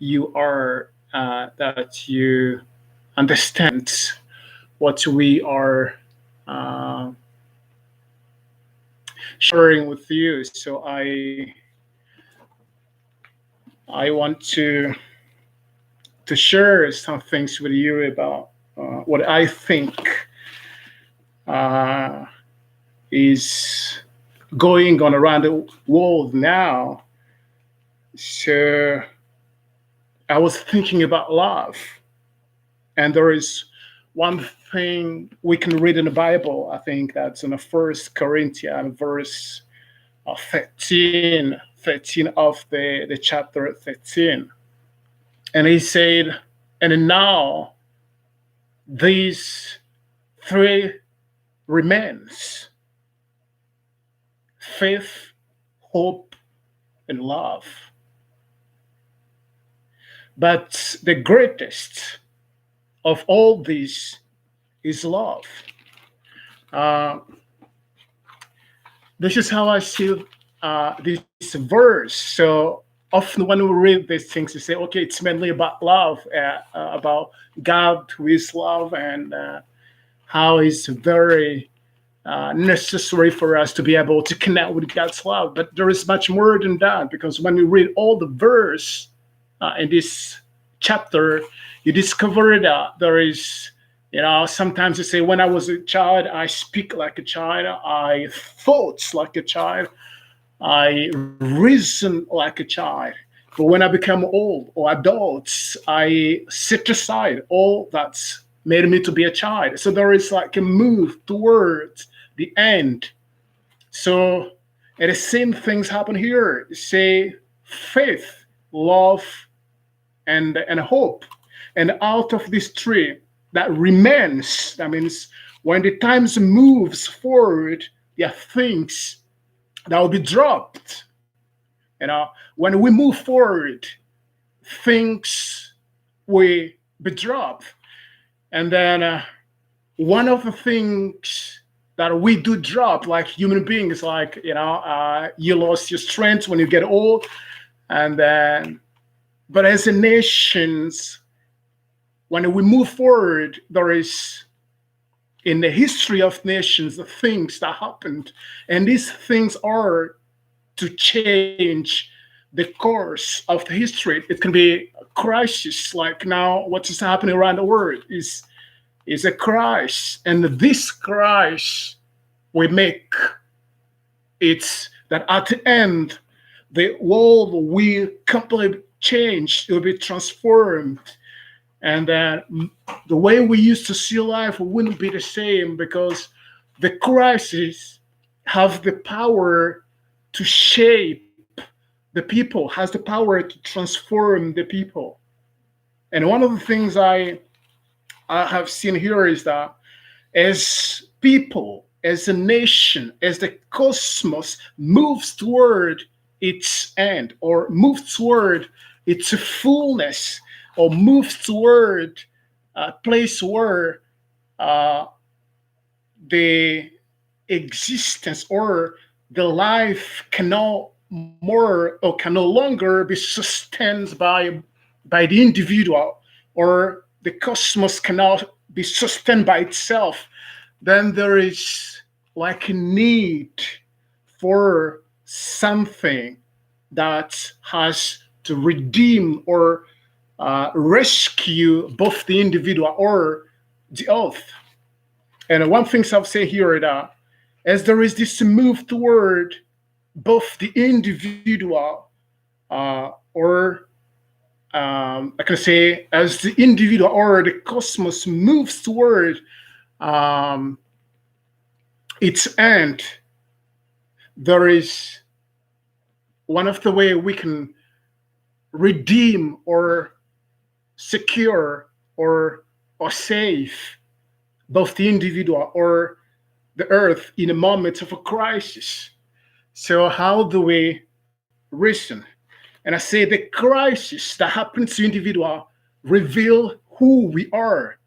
you are, that you understand what we are uh, sharing with you. So I want to share some things with you about what I think uh, is going on around the world now. So I was thinking about love, and there is one thing we can read in the Bible. I think that's in the First Corinthians verse 13 of the chapter 13. And he said, and now these three remains: faith, hope, and love. But the greatest of all these is love. Uh, this is how I see this verse. So often when we read these things, we say, okay, it's mainly about love, about God who is love, and how it's very necessary for us to be able to connect with God's love. But there is much more than that, because when you read all the verse in this chapter, you discover that there is, sometimes you say, when I was a child, I speak like a child, I thought like a child, I reason like a child. But when I become old or adult, I set aside all that's made me to be a child. So there is like a move towards the end. So, and the same things happen here. Say faith, love, and hope. And out of these three that remains, that means when the times moves forward, there are things that will be dropped. When we move forward, things will be dropped. And then one of the things that we do drop, like human beings, like, you lost your strength when you get old. And then, but as a nations, when we move forward, there is, in the history of nations, the things that happened. And these things are to change the course of the history. It can be a crisis, like now what is happening around the world is a crisis. And this crisis we make, it's that at the end, the world will completely change, it will be transformed. And then the way we used to see life wouldn't be the same, because the crises have the power to shape the people, has the power to transform the people. And one of the things I have seen here is that as people, as a nation, as the cosmos moves toward its end, or moves toward its fullness, or moves toward a place where the existence or the life cannot more or can no longer be sustained by the individual, or the cosmos cannot be sustained by itself, then there is like a need for something that has to redeem or rescue both the individual or the earth. And one thing I'll say here, that as there is this move toward both the individual or I can say, as the individual or the cosmos moves toward um, its end, there is one of the way we can redeem or secure or save both the individual or the earth in a moment of a crisis. So how do we reason? And I say the crisis that happens to individual reveal who we are.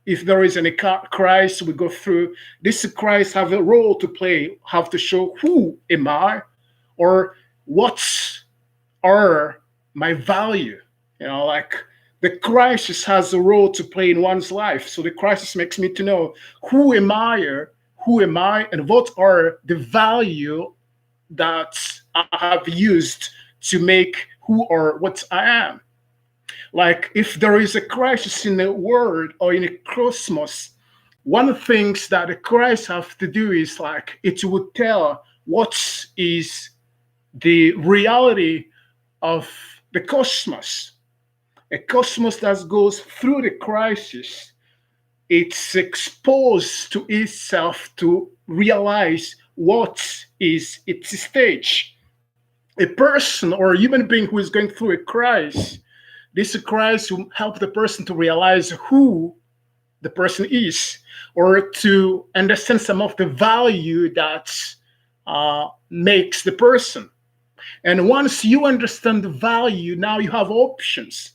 If there is any crisis we go through, this crisis have a role to play, have to show who am I, or what are my value. Like the crisis has a role to play in one's life. So the crisis makes me to know who am I, and what are the value that I have used to make who or what I am. Like if there is a crisis in the world or in a cosmos, one of the things that the Christ have to do is like it would tell what is the reality of the cosmos. A cosmos that goes through the crisis, it's exposed to itself to realize what is its stage. A person or a human being who is going through a crisis, this crisis will help the person to realize who the person is, or to understand some of the value that makes the person. And once you understand the value, now you have options.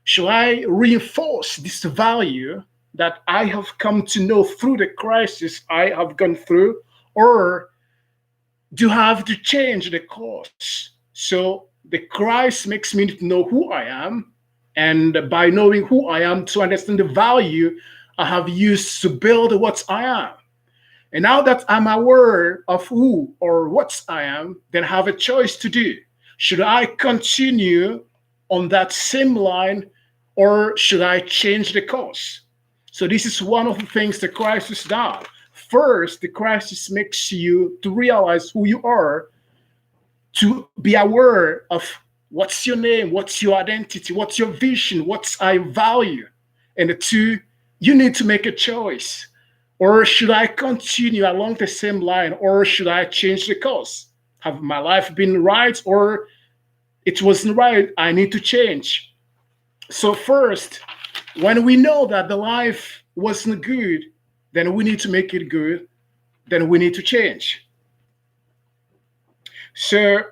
Shall I reinforce this value that I have come to know through the crisis I have gone through, or do I have to change the course? So the Christ makes me to know who I am, and by knowing who I am, to understand the value I have used to build what I am. And now that I'm aware of who or what I am, then I have a choice to do. Should I continue on that same line, or should I change the course? So this is one of the things the crisis does. First, the crisis makes you to realize who you are, to be aware of what's your name, what's your identity, what's your vision, what's I value. And the two, you need to make a choice. Or should I continue along the same line, or should I change the course? Have my life been right, or it wasn't right? I need to change. So first, when we know that the life wasn't good, then we need to make it good. Then we need to change. So,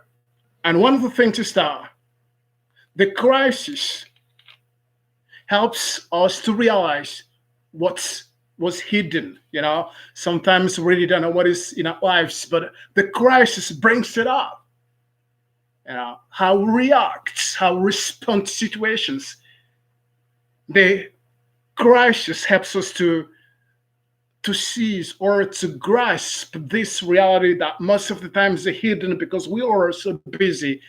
and one of the things is that the crisis helps us to realize what was hidden. Sometimes we really don't know what is in our lives, but the crisis brings it up. How we react, how we respond to situations. The crisis helps us to seize or to grasp this reality that most of the times is hidden because we are so busy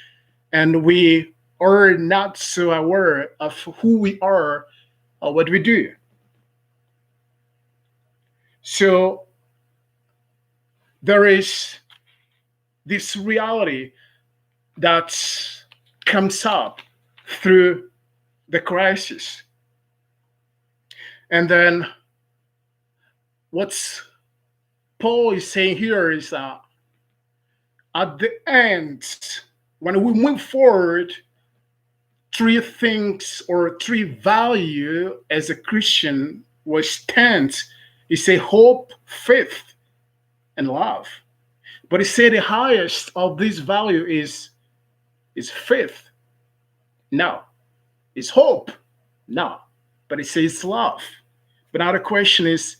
and we are not so aware of who we are or what we do. So there is this reality that comes up through the crisis. And then what Paul is saying here is that at the end, when we move forward, three things or three value as a Christian will stand. He say hope, faith, and love. But he said the highest of this value is faith. No. Is hope? No. But he says love. But now the question is,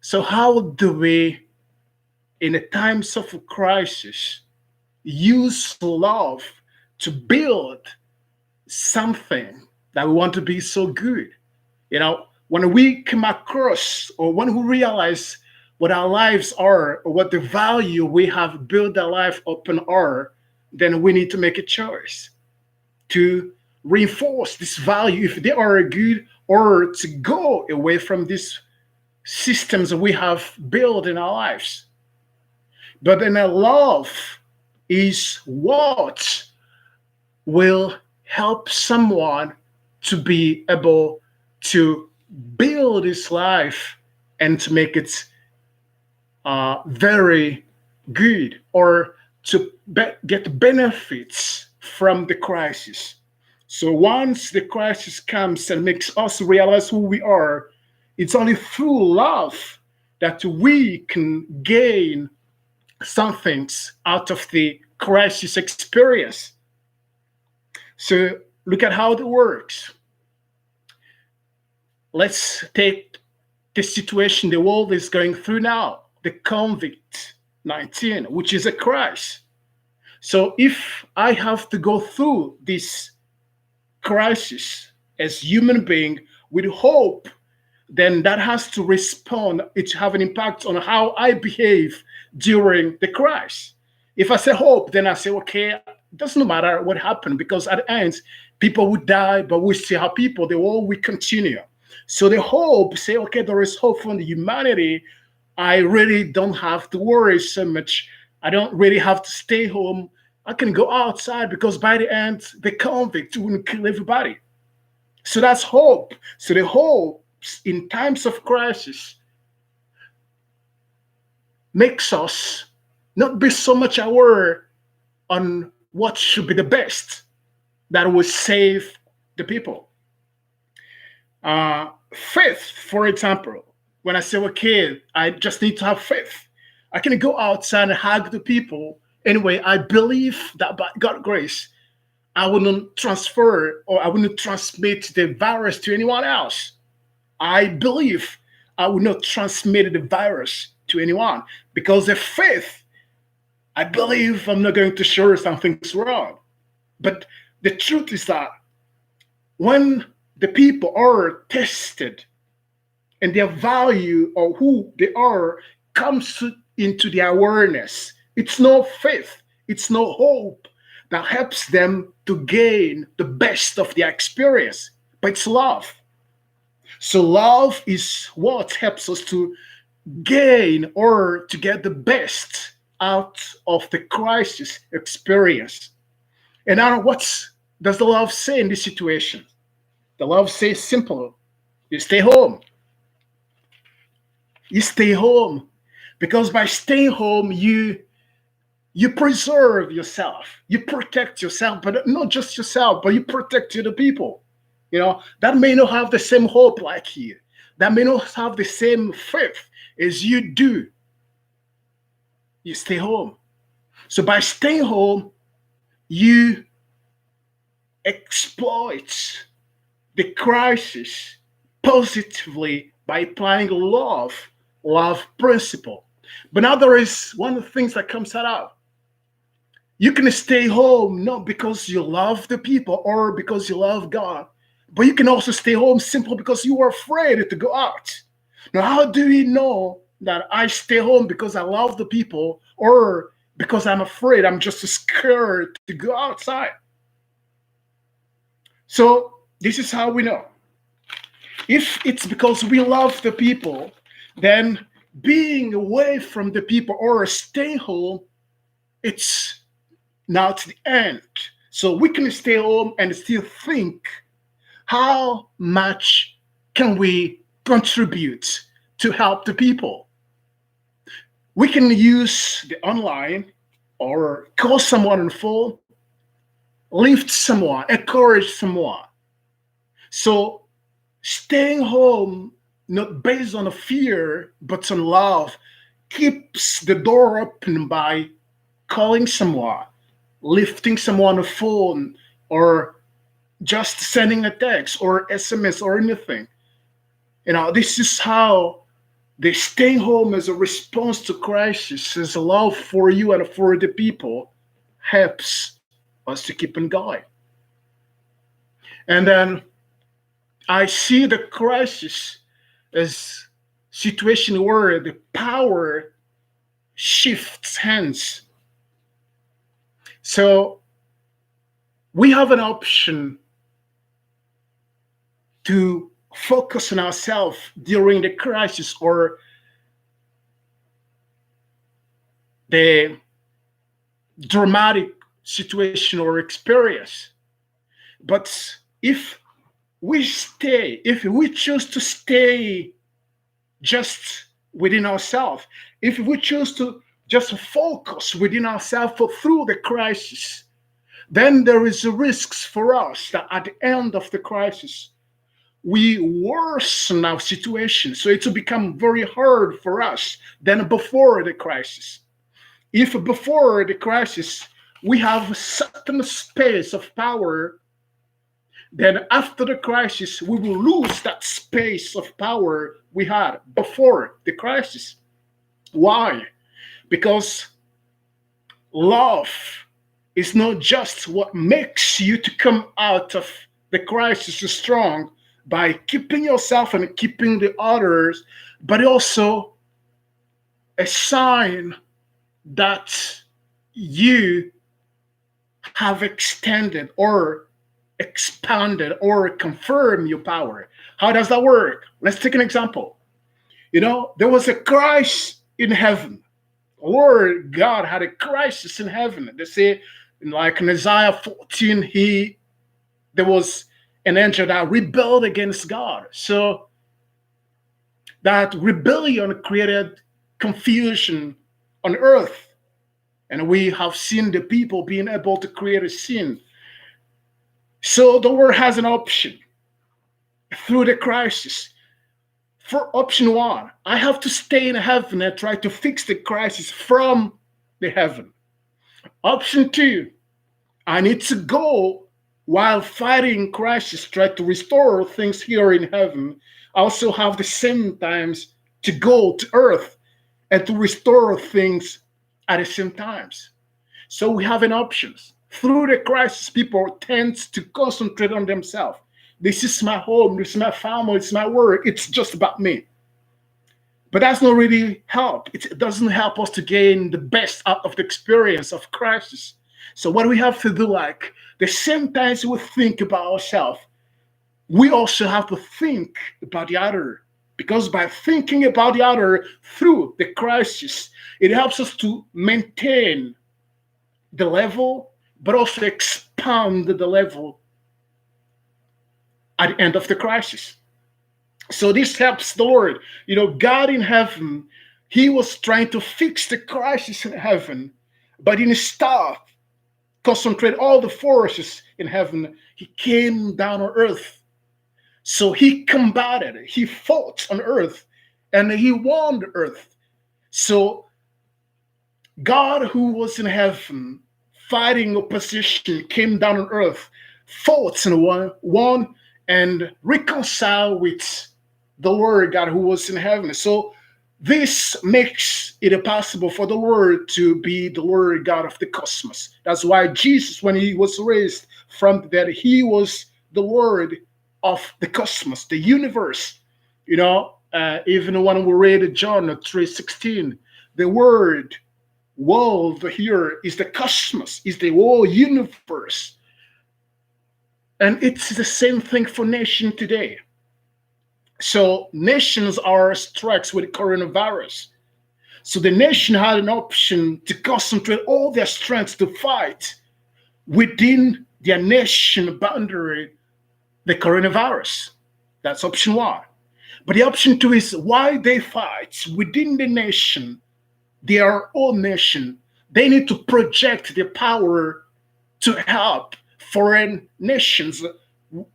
so how do we, in the times of a crisis, use love to build something that we want to be so good? When we come across or when we realize what our lives are or what the value we have built our life upon are, then we need to make a choice to reinforce this value if they are good, or to go away from these systems we have built in our lives. But then love is what will help someone to be able to build his life and to make it very good, or to get benefits from the crisis. So once the crisis comes and makes us realize who we are, it's only through love that we can gain some things out of the crisis experience. So look at how it works. Let's take the situation the world is going through now, the COVID-19, which is a crisis. So if I have to go through this crisis as human being with hope, then that has to respond, it have an impact on how I behave during the crisis. If I say hope, then I say, okay, it doesn't matter what happened because at the end, people would die, but we still have people, the world will continue. So the hope, say, okay, there is hope for the humanity. I really don't have to worry so much. I don't really have to stay home. I can go outside because by the end, the convict wouldn't kill everybody. So that's hope. So the hope in times of crisis makes us not be so much aware on what should be the best that will save the people. Faith, for example, when I say, okay, I just need to have faith. I can go outside and hug the people. Anyway, I believe that by God's grace, I wouldn't transfer or I wouldn't transmit the virus to anyone else. I believe I will not transmit the virus to anyone because of faith. I believe I'm not going to share something's wrong. But the truth is that when the people are tested and their value or who they are comes into their awareness, it's no faith, it's no hope that helps them to gain the best of their experience, but it's love. So love is what helps us to gain or to get the best out of the crisis experience. And now, what does the love say in this situation? The love says simple: you stay home. You stay home because by staying home, you preserve yourself, you protect yourself, but not just yourself, but you protect other people. That may not have the same hope like you, that may not have the same faith as you do. You stay home. So by staying home, you exploit the crisis positively by applying love principle. But now there is one of the things that comes out. You can stay home not because you love the people or because you love God, but you can also stay home simply because you are afraid to go out. Now, how do we know that I stay home because I love the people or because I'm afraid, I'm just scared to go outside? So, this is how we know. If it's because we love the people, then being away from the people or staying home, it's not the end. So we can stay home and still think, how much can we contribute to help the people? We can use the online or call someone on the phone, lift someone, encourage someone. So staying home, not based on a fear, but on love, keeps the door open by calling someone, lifting someone on the phone, or just sending a text or SMS or anything. This is how the staying home as a response to crisis, as a love for you and for the people, helps us to keep on going. And then I see the crisis as situation where the power shifts hands. So we have an option to focus on ourselves during the crisis or the dramatic situation or experience. But if we choose to stay just within ourselves, if we choose to just focus within ourselves through the crisis, then there is a risk for us that at the end of the crisis, we worsen our situation. So it will become very hard for us than before the crisis. If before the crisis, we have a certain space of power, then after the crisis, we will lose that space of power we had before the crisis. Why? Because love is not just what makes you to come out of the crisis is strong by keeping yourself and keeping the others, but also a sign that you have extended or expanded or confirmed your power. How does that work? Let's take an example. There was a crisis in heaven. Lord God had a crisis in heaven. They say, like in Isaiah 14, there was an angel that rebelled against God. So that rebellion created confusion on earth. And we have seen the people being able to create a sin. So the Lord has an option through the crisis. For option one, I have to stay in heaven and try to fix the crisis from the heaven. Option two, I need to go while fighting crisis, try to restore things here in heaven. I also have the same times to go to earth and to restore things at the same times. So we have an options. Through the crisis, people tend to concentrate on themselves. This is my home, this is my family, it's my work, it's just about me. But that's not really help. It doesn't help us to gain the best out of the experience of crisis. So what we have to do, like the same times we think about ourselves, we also have to think about the other. Because by thinking about the other through the crisis, it helps us to maintain the level, but also expand the level at the end of the crisis. So this helps the Lord. God in heaven, he was trying to fix the crisis in heaven, but instead concentrate all the forces in heaven, he came down on earth. So he combated, he fought on earth, and he won the earth. So God, who was in heaven, fighting opposition, came down on earth, fought and won and reconciled with the Lord God who was in heaven. So this makes it possible for the Lord to be the Lord God of the cosmos. That's why Jesus, when he was raised from the dead, he was the Lord of the cosmos, the universe. Even when we read John 3:16, the word world here is the cosmos, is the whole universe. And it's the same thing for nation today. So nations are struck with coronavirus. So the nation had an option to concentrate all their strength to fight within their nation boundary the coronavirus. That's option one. But the option two is why they fight within the nation, their own nation. They need to project their power to help foreign nations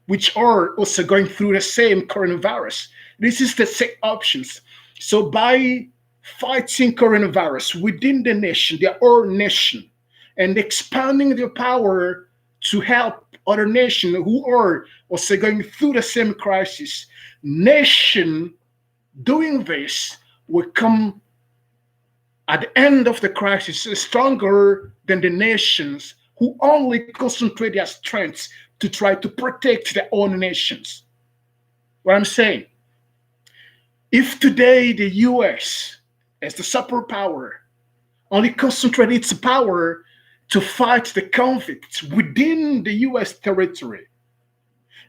which are also going through the same coronavirus. This is the same options. So by fighting coronavirus within the nation, their own nation, and expanding their power to help other nations who are also going through the same crisis, nation doing this will come at the end of the crisis stronger than the nations who only concentrate their strengths to try to protect their own nations. What I'm saying, if today the US, as the superpower, only concentrate its power to fight the conflicts within the US territory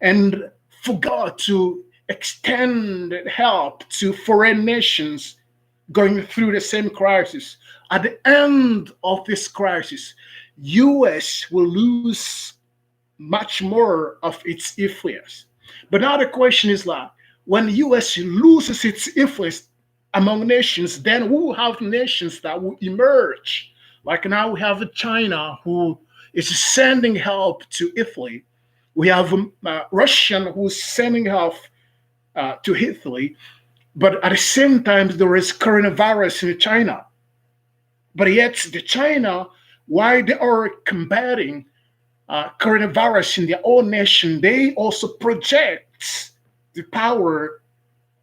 and forgot to extend help to foreign nations going through the same crisis, at the end of this crisis, US will lose much more of its influence. But now the question is like, when US loses its influence among nations, then we will have nations that will emerge. Like now we have China who is sending help to Italy. We have Russia who's sending help to Italy. But at the same time, there is coronavirus in China. But yet the China, while they are combating coronavirus in their own nation, they also project the power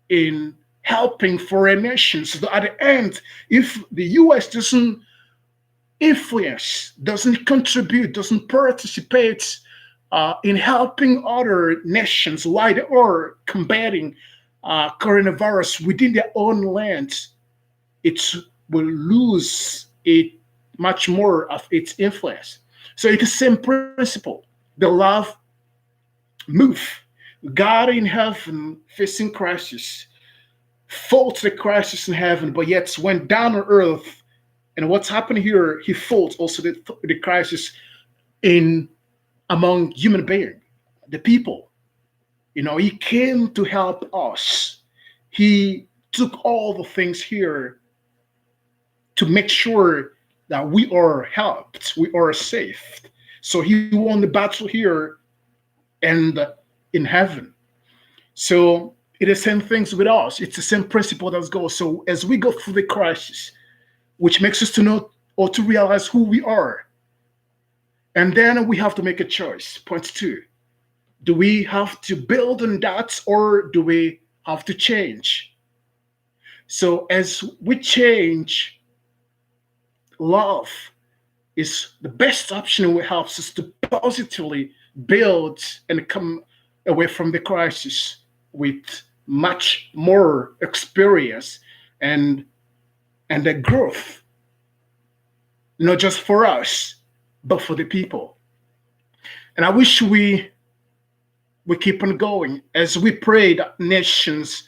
in helping foreign nations. So at the end, if the US doesn't influence, doesn't contribute, doesn't participate in helping other nations while they are combating coronavirus within their own lands, it will lose it much more of its influence. So it's the same principle. The love move. God in heaven facing crisis, fought the crisis in heaven, but yet went down on earth. And what's happened here, he fought also the crisis in among human beings, the people. He came to help us. He took all the things here to make sure that we are helped, we are safe. So he won the battle here and in heaven. So it is the same things with us. It's the same principle that goes. So as we go through the crisis, which makes us to know or to realize who we are, and then we have to make a choice. Point two: do we have to build on that, or do we have to change? So as we change, love is the best option. It helps us to positively build and come away from the crisis with much more experience and the growth, not just for us, but for the people. And I wish we keep on going as we pray that nations,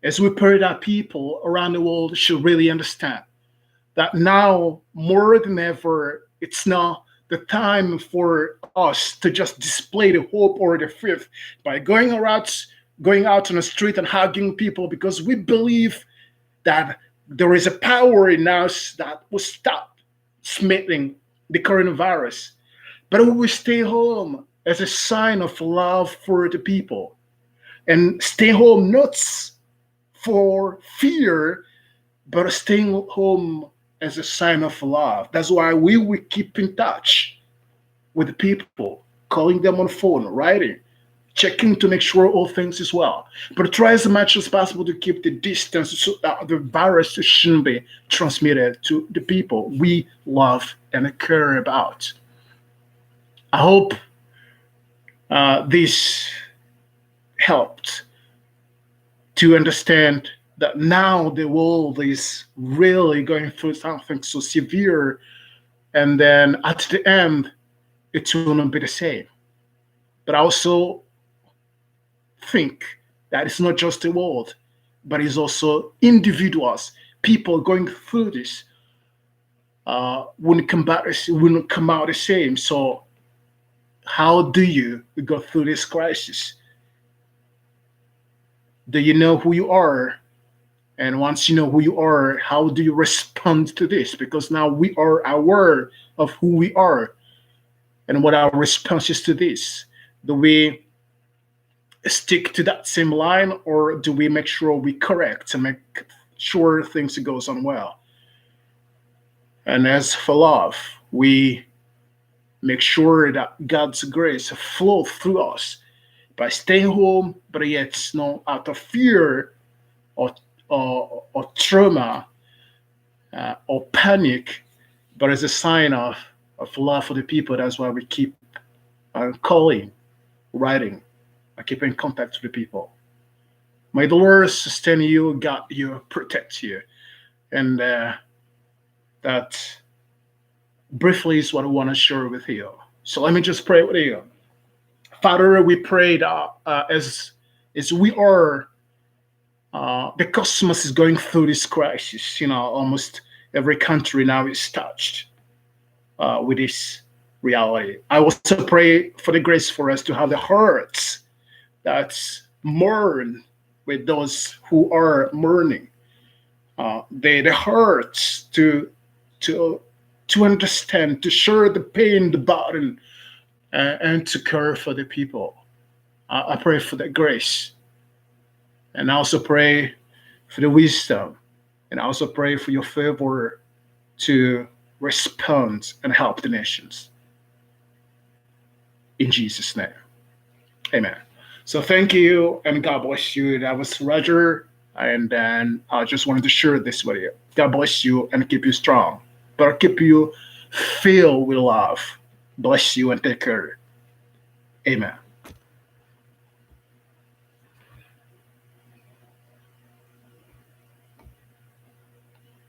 as we pray that people around the world should really understand that now more than ever, it's not the time for us to just display the hope or the faith by going out on the street and hugging people, because we believe that there is a power in us that will stop smithing the coronavirus. But we will stay home as a sign of love for the people, and stay home not for fear, but staying home as a sign of love. That's why we will keep in touch with the people, calling them on phone, writing, checking to make sure all things is well. But try as much as possible to keep the distance so that the virus shouldn't be transmitted to the people we love and care about. I hope this helped to understand that now the world is really going through something so severe, and then at the end, it will not be the same. But I also think that it's not just the world, but it's also individuals, people going through this wouldn't come out the same. So how do you go through this crisis? Do you know who you are? And once you know who you are, how do you respond to this? Because now we are aware of who we are and what our response is to this. Do we stick to that same line, or do we make sure we correct to make sure things goes on well? And as for love, we make sure that God's grace flow through us by staying home, but yet not out of fear or trauma or panic, but as a sign of love for the people. That's why we keep calling, writing, keep in contact with the people. May the Lord sustain you, guide you, protect you. And that briefly is what I want to share with you. So let me just pray with you. Father, we pray that as we are, the cosmos is going through this crisis. Almost every country now is touched with this reality. I also pray for the grace for us to have the hearts that mourn with those who are mourning. The hearts to understand, to share the pain, the burden, and to care for the people. I pray for that grace. And I also pray for the wisdom. And I also pray for your favor to respond and help the nations. In Jesus' name. Amen. So thank you, and God bless you. That was Roger. And then I just wanted to share this with you. God bless you and keep you strong, but keep you filled with love. Bless you and take care. Amen.